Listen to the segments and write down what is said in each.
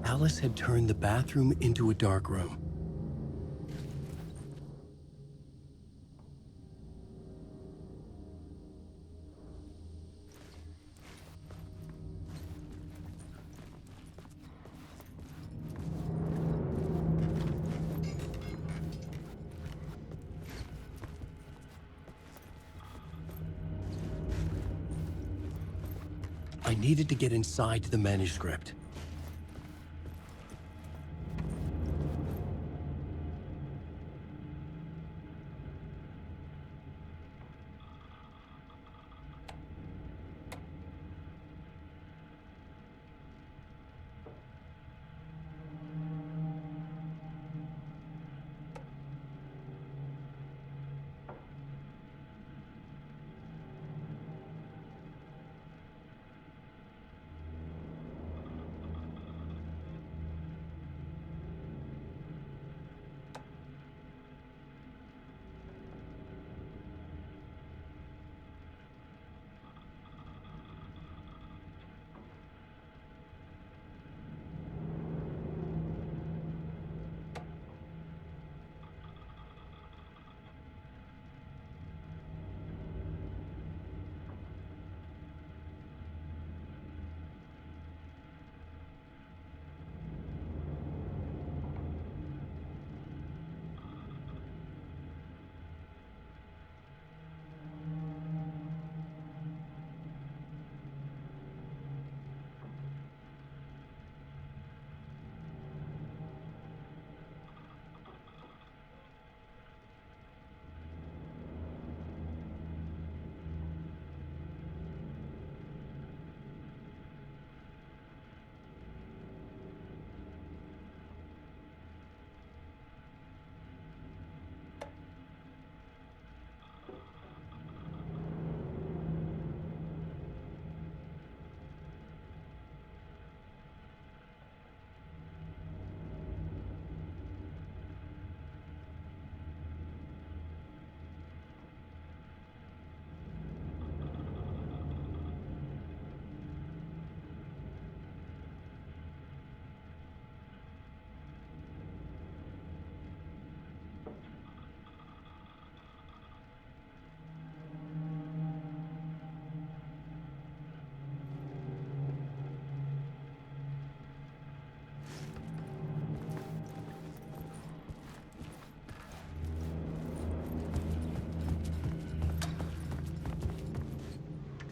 Alice had turned the bathroom into a dark room. I needed to get inside the manuscript.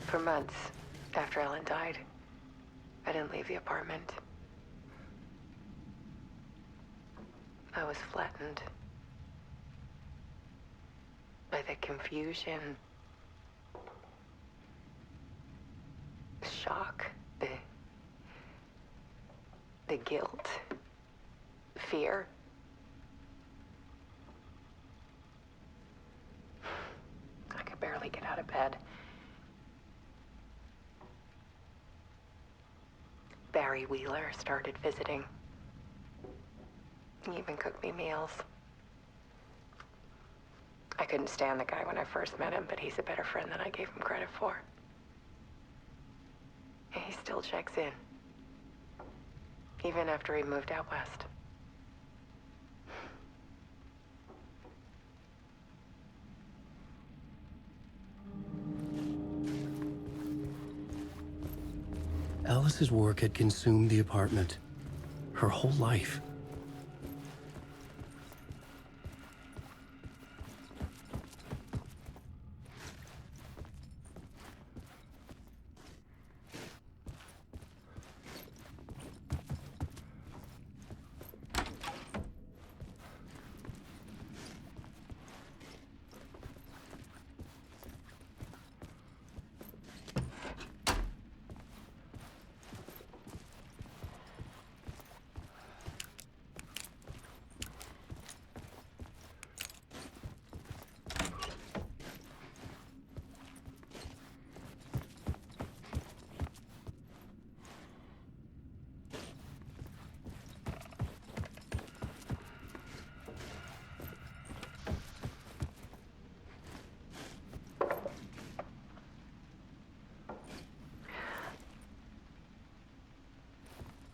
For months after Alan died, I didn't leave the apartment. I was flattened by the confusion, the shock, the guilt, fear. I could barely get out of bed. Barry Wheeler started visiting. He even cooked me meals. I couldn't stand the guy when I first met him, but he's a better friend than I gave him credit for. And he still checks in, even after he moved out west. Alice's work had consumed the apartment, her whole life.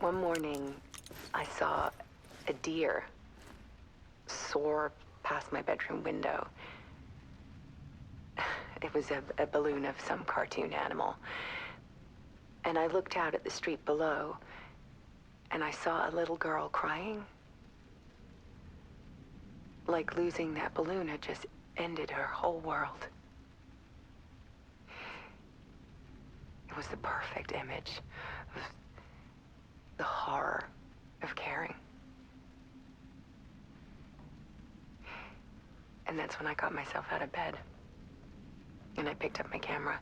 One morning, I saw a deer soar past my bedroom window. It was a balloon of some cartoon animal. And I looked out at the street below, and I saw a little girl crying. Like losing that balloon had just ended her whole world. It was the perfect image of the horror of caring. And that's when I got myself out of bed. And I picked up my camera.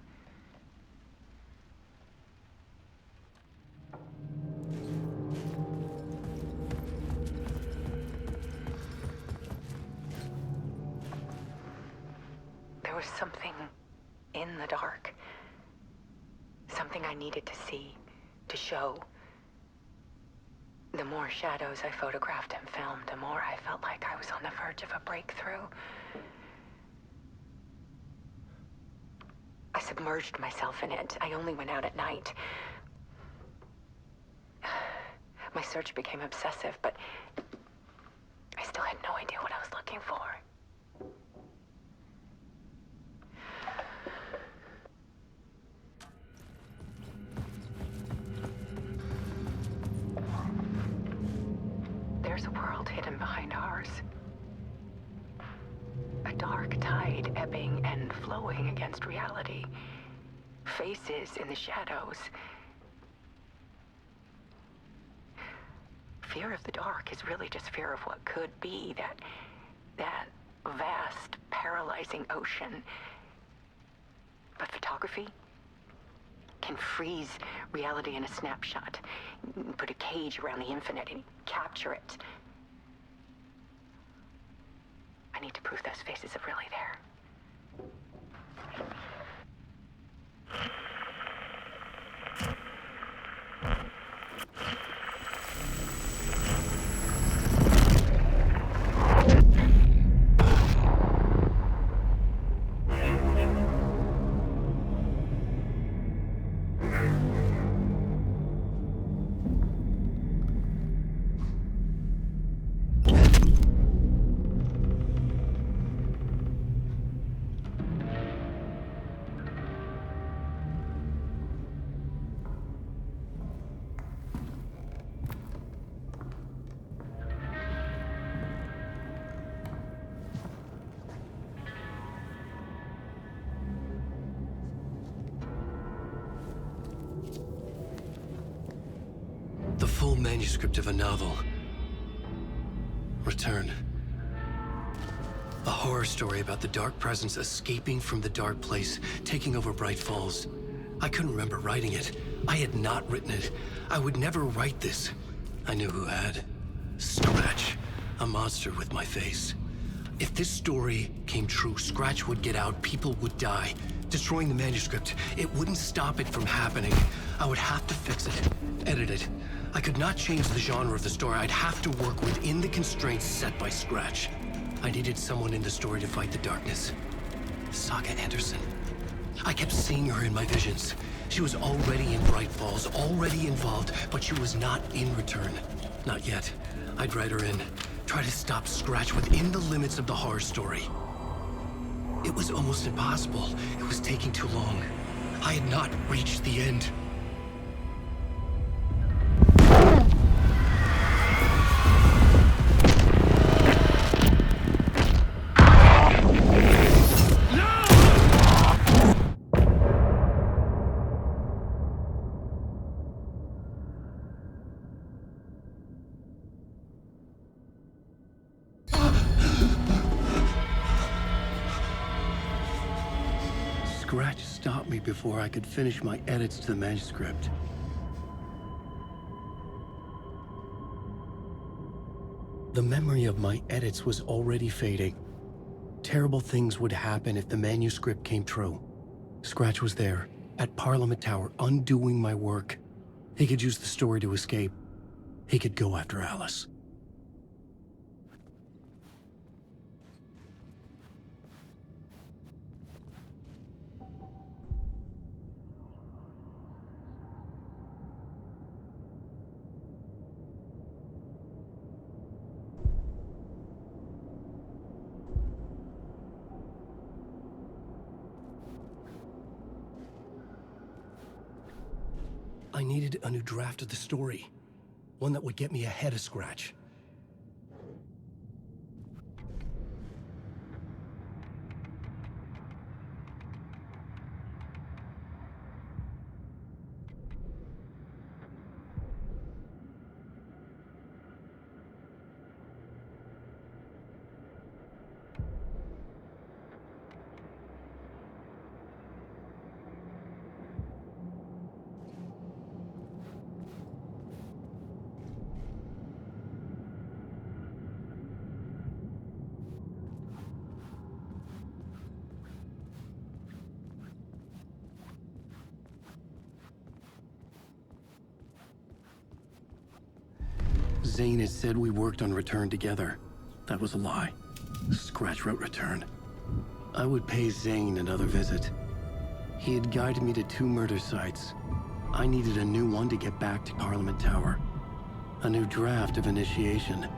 There was something in the dark. Something I needed to see, to show. The more shadows I photographed and filmed, the more I felt like I was on the verge of a breakthrough. I submerged myself in it. I only went out at night. My search became obsessive, but I still had no idea what I was looking for. There's a world hidden behind ours. A dark tide ebbing and flowing against reality. Faces in the shadows. Fear of the dark is really just fear of what could be, that vast, paralyzing ocean. But photography can freeze reality in a snapshot. Put a cage around the infinite and capture it. I need to prove those faces are really there. The full manuscript of a novel. Return. A horror story about the dark presence escaping from the dark place, taking over Braight-Fålls. I couldn't remember writing it. I had not written it. I would never write this. I knew who had. Scratch. A monster with my face. If this story came true, Scratch would get out, people would die. Destroying the manuscript, it wouldn't stop it from happening. I would have to fix it, edit it. I could not change the genre of the story. I'd have to work within the constraints set by Scratch. I needed someone in the story to fight the darkness. Saga Andерсон. I kept seeing her in my visions. She was already in Braight-Fålls, already involved, but she was not in Return. Not yet. I'd write her in. Try to stop Scratch within the limits of the horror story. It was almost impossible. It was taking too long. I had not reached the end. Scratch stopped me before I could finish my edits to the manuscript. The memory of my edits was already fading. Terrible things would happen if the manuscript came true. Scratch was there, at Parliament Tower, undoing my work. He could use the story to escape. He could go after Alice. I needed a new draft of the story. One that would get me ahead of Scratch. Zane had said we worked on Return together. That was a lie. Scratch wrote Return. I would pay Zane another visit. He had guided me to 2 murder sites. I needed a new one to get back to Parliament Tower. A new draft of Initiation.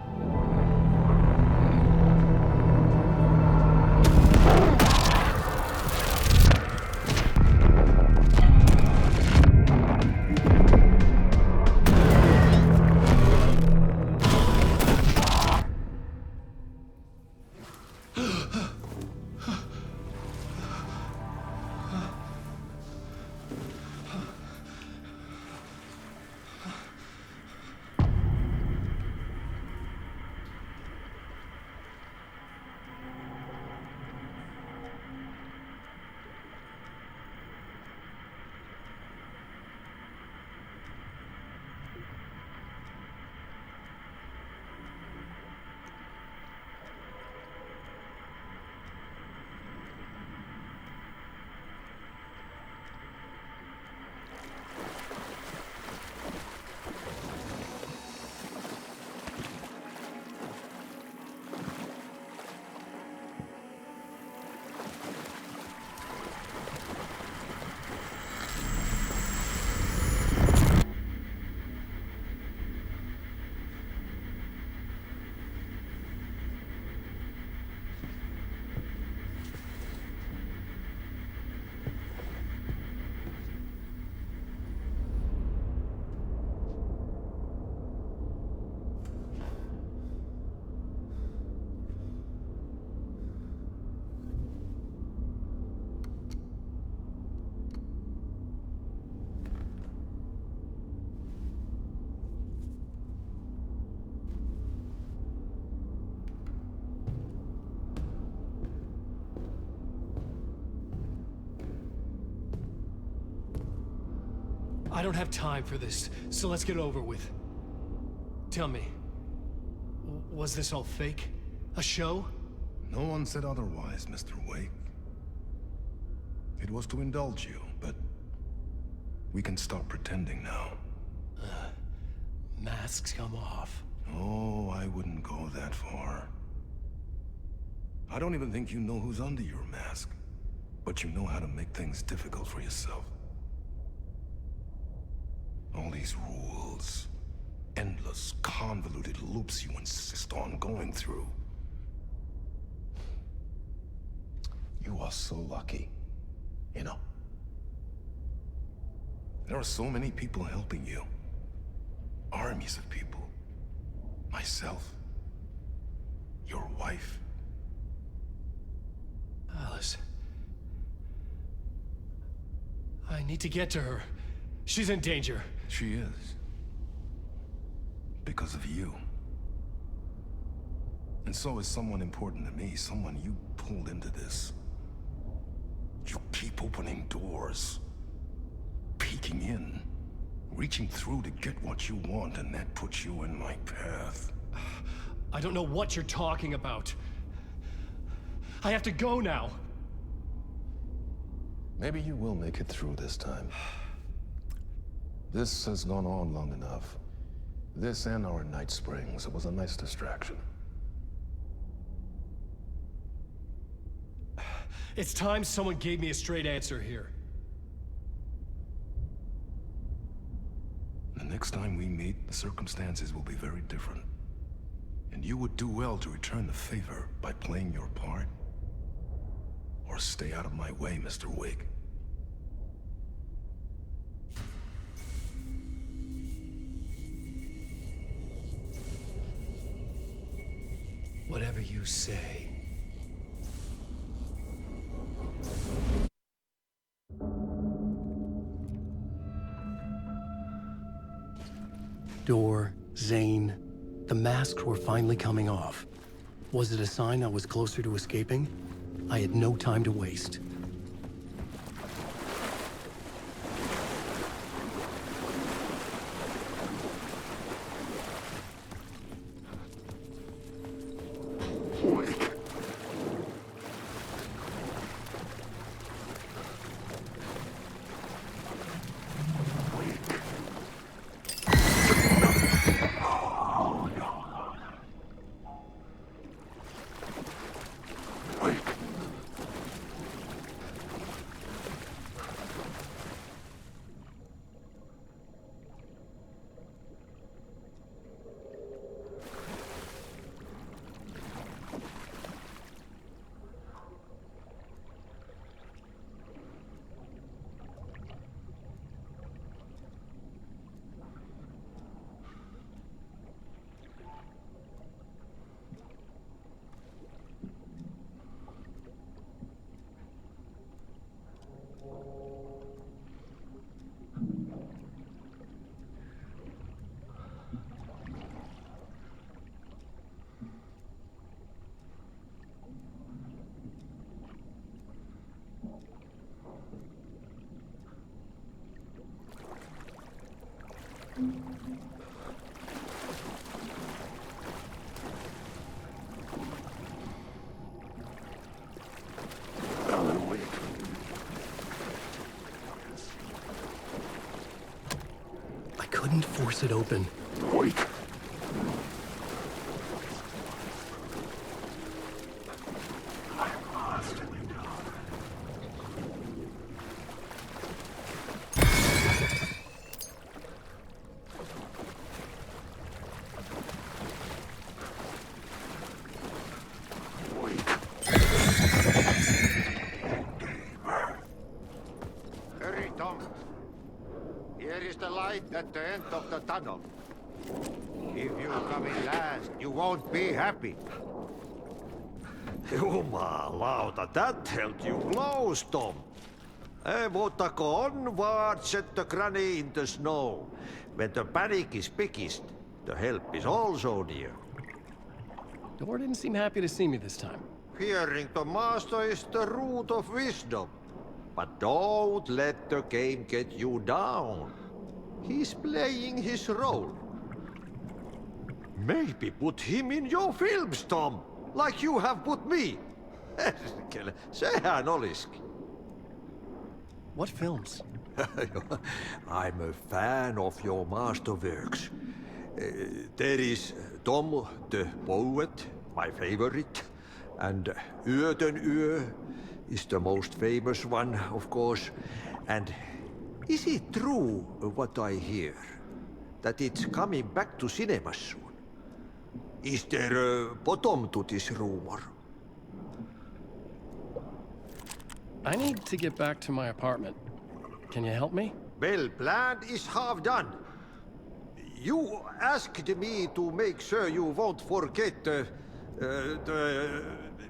I don't have time for this, so let's get it over with. Tell me, was this all fake? A show? No one said otherwise, Mr. Wake. It was to indulge you, but we can stop pretending now. Masks come off. Oh, I wouldn't go that far. I don't even think you know who's under your mask, but you know how to make things difficult for yourself. All these rules, endless, convoluted loops you insist on going through. You are so lucky, you know. There are so many people helping you. Armies of people. Myself. Your wife. Alice. I need to get to her. She's in danger. She is. Because of you. And so is someone important to me, someone you pulled into this. You keep opening doors. Peeking in. Reaching through to get what you want, and that puts you in my path. I don't know what you're talking about. I have to go now. Maybe you will make it through this time. This has gone on long enough. This and our night springs. It was a nice distraction. It's time someone gave me a straight answer here. The next time we meet, the circumstances will be very different. And you would do well to return the favor by playing your part. Or stay out of my way, Mr. Wake. you say. Door, Zane, the masks were finally coming off. Was it a sign I was closer to escaping? I had no time to waste. Alan Wake. I couldn't force it open. Wait. Hurry, Tom. Here is the light at the end of the tunnel. If you come in last, you won't be happy. Jumalauta, that held you close, Tom. Mutta go onward, set the granny in the snow. When the panic is biggest, the help is also near. Door didn't seem happy to see me this time. Fearing the master is the root of wisdom. But don't let the game get you down. He's playing his role. Maybe put him in your films, Tom, like you have put me. Sehän olisikin. What films? I'm a fan of your masterworks. There is Tom the Poet, my favorite, and ''Adaёnный'' is the most famous one, of course. And is it true what I hear, that it's coming back to cinemas soon? Is there a bottom to this rumor? I need to get back to my apartment. Can you help me? Well, plan is half done. You asked me to make sure you won't forget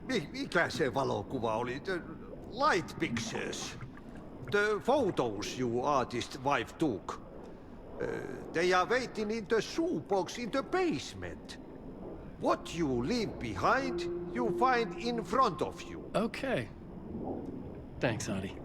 mikä se valokuva oli? The light pictures. The photos you artist wife took. They are waiting in the shoebox in the basement. What you leave behind, you find in front of you. Okay. Thanks, Adi.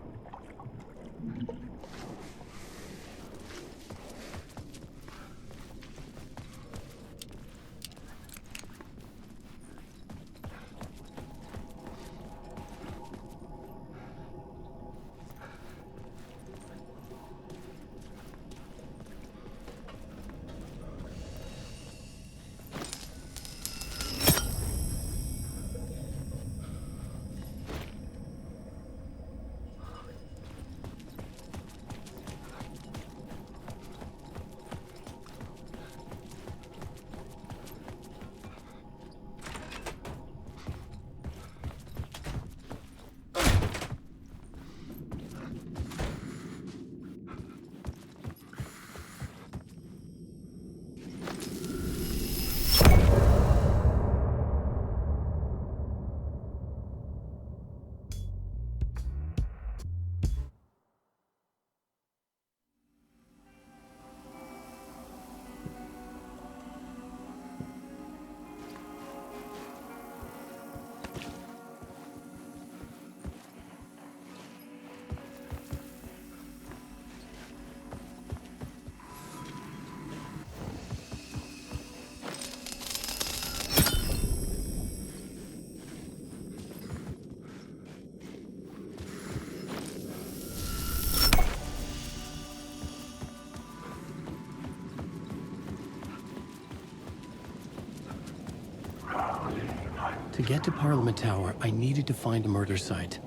To get to Parliament Tower, I needed to find a murder site.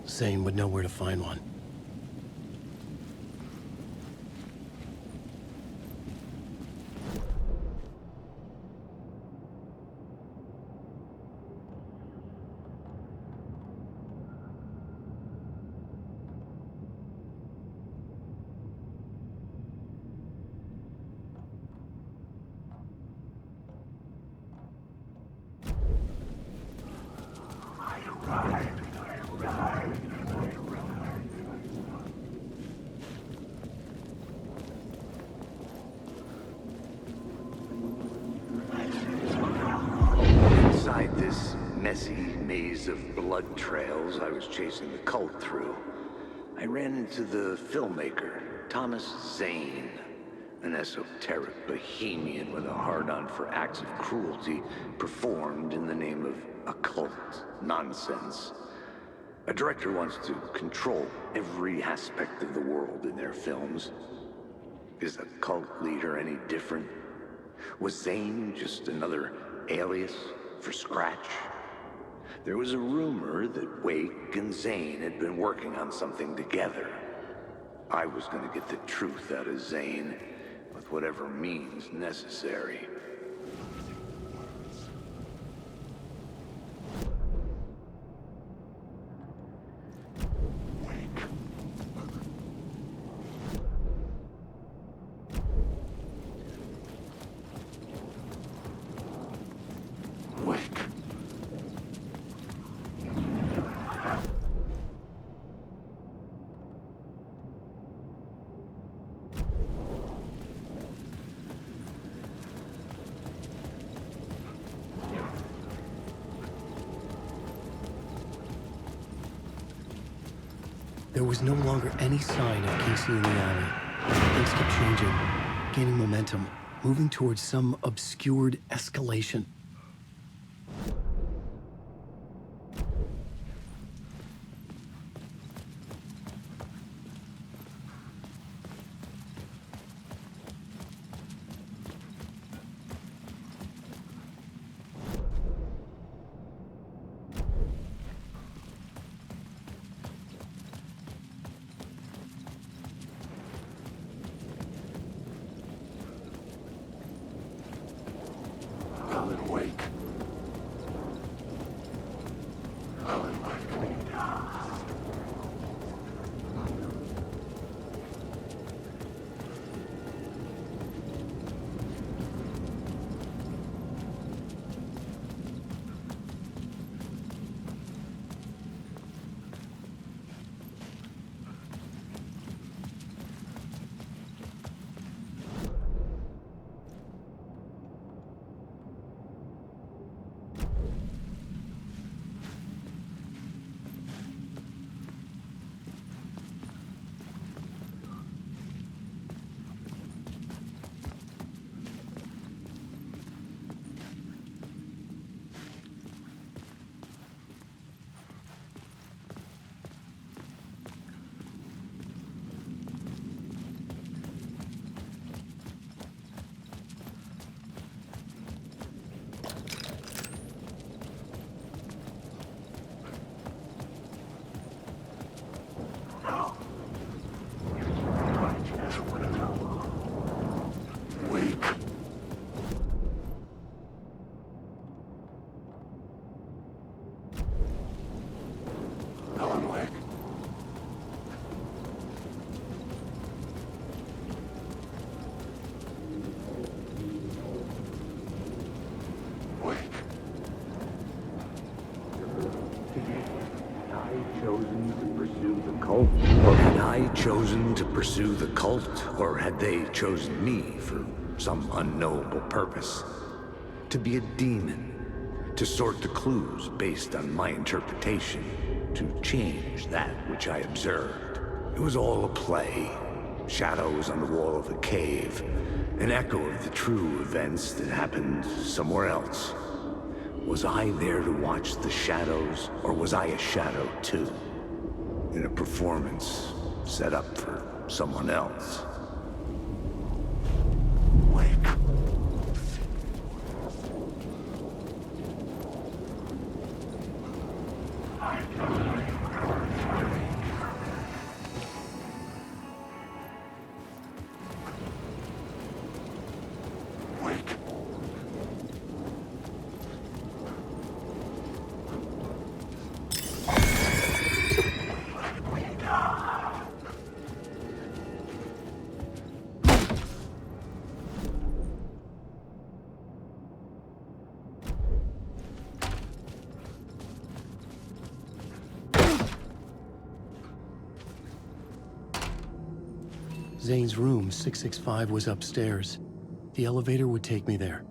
Zane would know where to find one. Inside this messy maze of blood trails I was chasing the cult through, I ran into the filmmaker, Thomas Zane, an esoteric bohemian with a hard-on for acts of cruelty performed in the name of occult nonsense. A director wants to control every aspect of the world in their films. Is a cult leader any different? Was Zane just another alias for Scratch? There was a rumor that Wake and Zane had been working on something together. I was going to get the truth out of Zane with whatever means necessary. There was no longer any sign of Casey in the alley. Things kept changing, gaining momentum, moving towards some obscured escalation. Alan Wake. Alan Wake. Alan Wake. Wake. Had I chosen to pursue the cult? Or had I chosen to pursue the cult? Or had they chosen me for some unknowable purpose? To be a demon. To sort the clues based on my interpretation. To change that which I observed. It was all a play. Shadows on the wall of the cave. An echo of the true events that happened somewhere else. Was I there to watch the shadows, or was I a shadow too? In a performance set up for someone else. Wake. Zane's room, 665, was upstairs. The elevator would take me there.